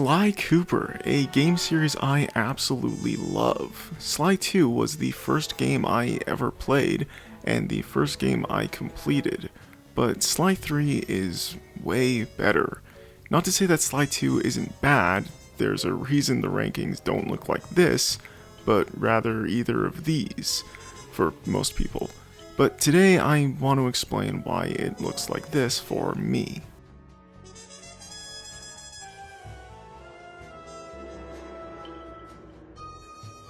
Sly Cooper, a game series I absolutely love. Sly 2 was the first game I ever played, and the first game I completed, but Sly 3 is way better. Not to say that Sly 2 isn't bad, there's a reason the rankings don't look like this, but rather either of these, for most people. But today I want to explain why it looks like this for me.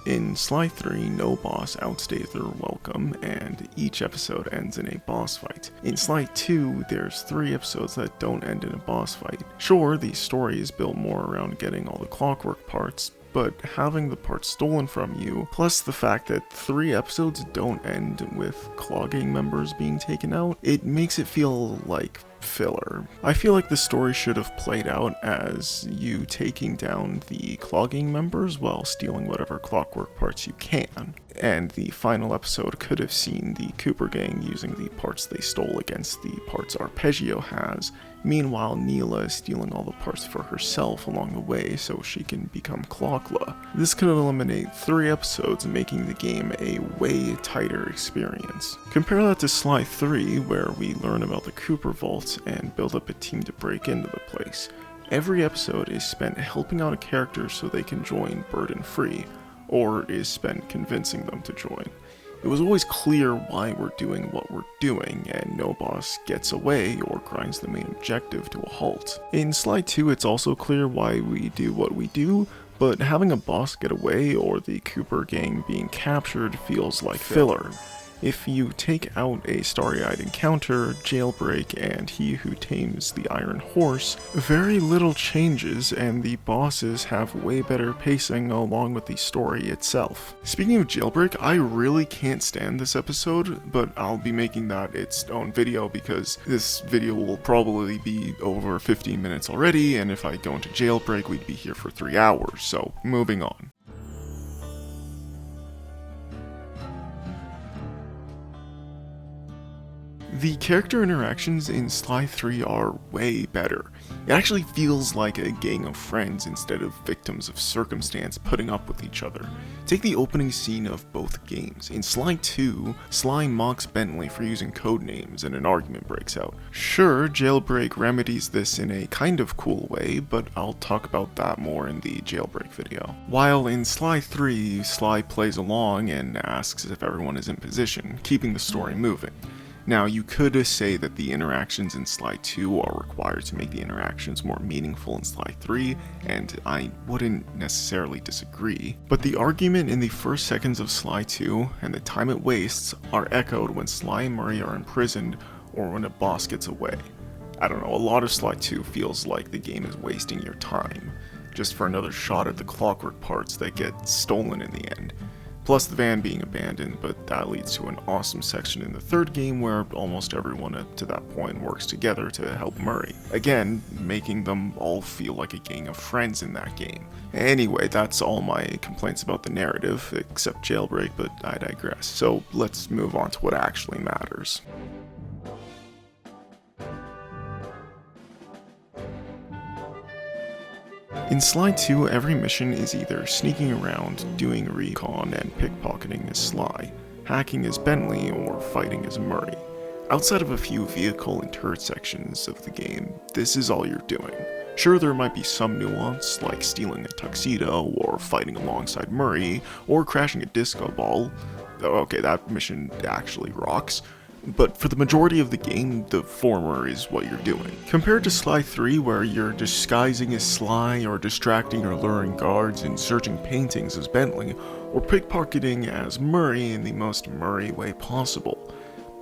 In Sly 3, no boss outstays their welcome, and each episode ends in a boss fight. In Sly 2, there's 3 episodes that don't end in a boss fight. Sure, the story is built more around getting all the clockwork parts, but having the parts stolen from you, plus the fact that 3 episodes don't end with clogging members being taken out, it makes it feel like filler. I feel like the story should have played out as you taking down the clogging members while stealing whatever clockwork parts you can. And the final episode could have seen the Cooper gang using the parts they stole against the parts Arpeggio has. Meanwhile, Neela is stealing all the parts for herself along the way so she can become Clockla. This could eliminate 3 episodes, making the game a way tighter experience. Compare that to Sly 3, where we learn about the Cooper Vault and build up a team to break into the place. Every episode is spent helping out a character so they can join burden-free, or is spent convincing them to join. It was always clear why we're doing what we're doing, and no boss gets away or grinds the main objective to a halt. In Sly 2, it's also clear why we do what we do, but having a boss get away or the Cooper gang being captured feels like filler. If you take out a starry-eyed encounter, jailbreak, and he who tames the iron horse, very little changes and the bosses have way better pacing along with the story itself. Speaking of jailbreak, I really can't stand this episode, but I'll be making that its own video because this video will probably be over 15 minutes already, and if I go into jailbreak, we'd be here for 3 hours, so moving on. The character interactions in Sly 3 are way better. It actually feels like a gang of friends instead of victims of circumstance putting up with each other. Take the opening scene of both games. In Sly 2, Sly mocks Bentley for using code names and an argument breaks out. Sure, Jailbreak remedies this in a kind of cool way, but I'll talk about that more in the Jailbreak video. While in Sly 3, Sly plays along and asks if everyone is in position, keeping the story moving. Now, you could say that the interactions in Sly 2 are required to make the interactions more meaningful in Sly 3, and I wouldn't necessarily disagree, but the argument in the first seconds of Sly 2 and the time it wastes are echoed when Sly and Murray are imprisoned or when a boss gets away. I don't know, a lot of Sly 2 feels like the game is wasting your time, just for another shot at the clockwork parts that get stolen in the end. Plus the van being abandoned, but that leads to an awesome section in the third game where almost everyone up to that point works together to help Murray. Again, making them all feel like a gang of friends in that game. Anyway, that's all my complaints about the narrative, except jailbreak, but I digress. So let's move on to what actually matters. In Sly 2, every mission is either sneaking around, doing recon and pickpocketing as Sly, hacking as Bentley, or fighting as Murray. Outside of a few vehicle and turret sections of the game, this is all you're doing. Sure, there might be some nuance, like stealing a tuxedo, or fighting alongside Murray, or crashing a disco ball. Okay, that mission actually rocks. But for the majority of the game, the former is what you're doing. Compared to Sly 3, where you're disguising as Sly, or distracting or luring guards and searching paintings as Bentley, or pickpocketing as Murray in the most Murray way possible.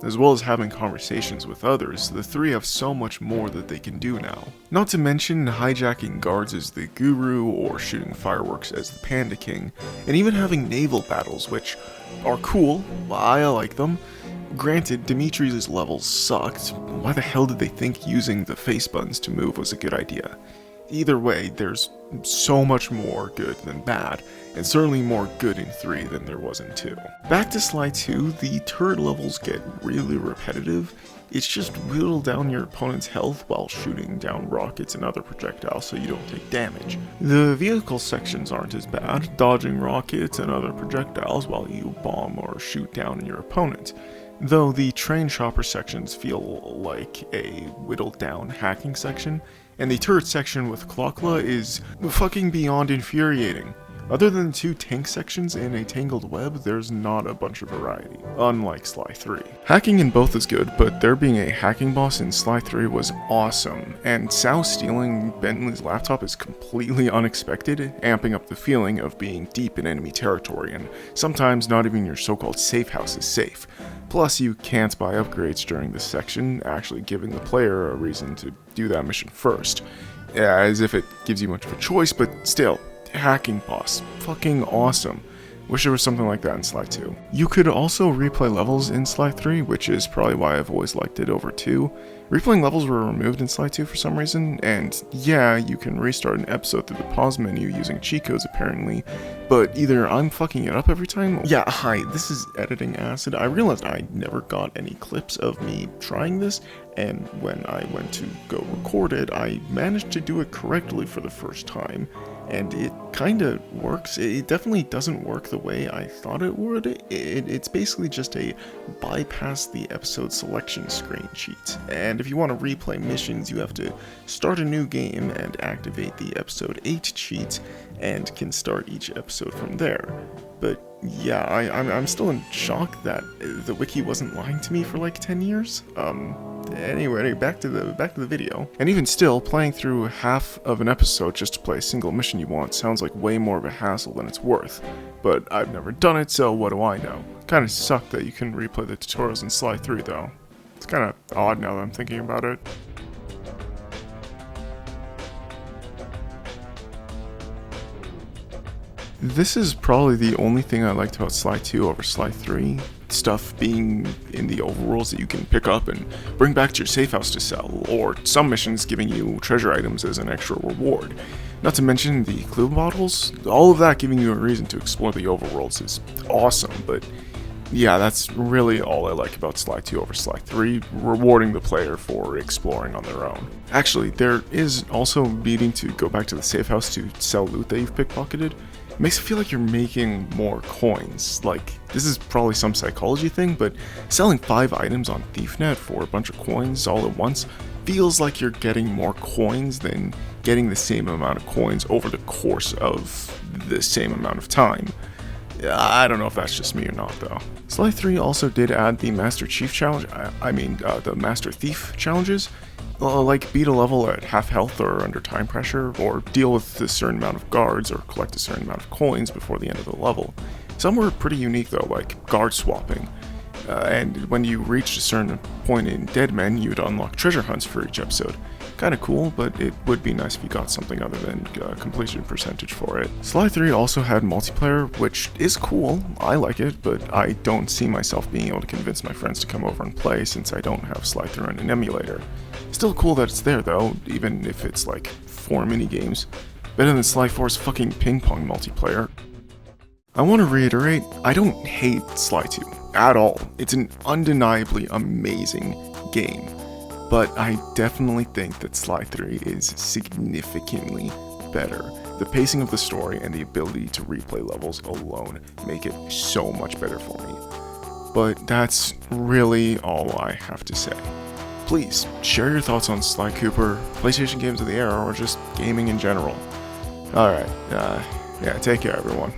As well as having conversations with others, the 3 have so much more that they can do now. Not to mention hijacking guards as the Guru, or shooting fireworks as the Panda King, and even having naval battles, which are cool, I like them. Granted, Dimitri's levels sucked. Why the hell did they think using the face buttons to move was a good idea? either way, there's so much more good than bad, and certainly more good in 3 than there was in 2. Back to Sly 2, the turret levels get really repetitive. It's just whittle down your opponent's health while shooting down rockets and other projectiles so you don't take damage. The vehicle sections aren't as bad, dodging rockets and other projectiles while you bomb or shoot down your opponent. Though the train shopper sections feel like a whittled down hacking section, and the turret section with Clockla is fucking beyond infuriating. Other than the 2 tank sections in a tangled web, there's not a bunch of variety, unlike Sly 3. Hacking in both is good, but there being a hacking boss in Sly 3 was awesome, and Sal stealing Bentley's laptop is completely unexpected, amping up the feeling of being deep in enemy territory, and sometimes not even your so-called safe house is safe. Plus, you can't buy upgrades during this section, actually giving the player a reason to do that mission first. As if it gives you much of a choice, but still. Hacking boss. Fucking awesome. Wish there was something like that in Sly 2. You could also replay levels in Sly 3, which is probably why I've always liked it over 2. Replaying levels were removed in Sly 2 for some reason, and yeah, you can restart an episode through the pause menu using cheat codes apparently, but either I'm fucking it up every time. Yeah, hi, this is editing acid. I realized I never got any clips of me trying this, and when I went to go record it, I managed to do it correctly for the first time. And it kinda works. It definitely doesn't work the way I thought it would. It's basically just a bypass the episode selection screen cheat. And if you want to replay missions, you have to start a new game and activate the episode 8 cheat, and can start each episode from there. But yeah, I'm still in shock that the wiki wasn't lying to me for like 10 years. Anyway, back to the video. And even still, playing through half of an episode just to play a single mission you want sounds like way more of a hassle than it's worth. But I've never done it, so what do I know? Kinda sucked that you can replay the tutorials in Sly 3 though. It's kinda odd now that I'm thinking about it. This is probably the only thing I liked about Sly 2 over Sly 3. Stuff being in the overworlds that you can pick up and bring back to your safe house to sell, or some missions giving you treasure items as an extra reward. Not to mention the clue bottles, all of that giving you a reason to explore the overworlds is awesome, but yeah, that's really all I like about Sly 2 over Sly 3, rewarding the player for exploring on their own. Actually, there is also needing to go back to the safe house to sell loot that you've pickpocketed. It makes it feel like you're making more coins. Like, this is probably some psychology thing, but selling 5 items on ThiefNet for a bunch of coins all at once feels like you're getting more coins than getting the same amount of coins over the course of the same amount of time. I don't know if that's just me or not, though. Sly 3 also did add the Master Chief challenge, the Master Thief challenges, like beat a level at half health or under time pressure, or deal with a certain amount of guards, or collect a certain amount of coins before the end of the level. Some were pretty unique though, like guard swapping. And when you reached a certain point in Dead Men, you'd unlock treasure hunts for each episode. Kinda cool, but it would be nice if you got something other than completion percentage for it. Sly 3 also had multiplayer, which is cool, I like it, but I don't see myself being able to convince my friends to come over and play since I don't have Sly 3 on an emulator. Still cool that it's there though, even if it's like 4 minigames. Better than Sly 4's fucking ping pong multiplayer. I want to reiterate, I don't hate Sly 2 at all. It's an undeniably amazing game. But I definitely think that Sly 3 is significantly better. The pacing of the story and the ability to replay levels alone make it so much better for me. But that's really all I have to say. Please, share your thoughts on Sly Cooper, PlayStation games of the era, or just gaming in general. Alright, yeah, take care everyone.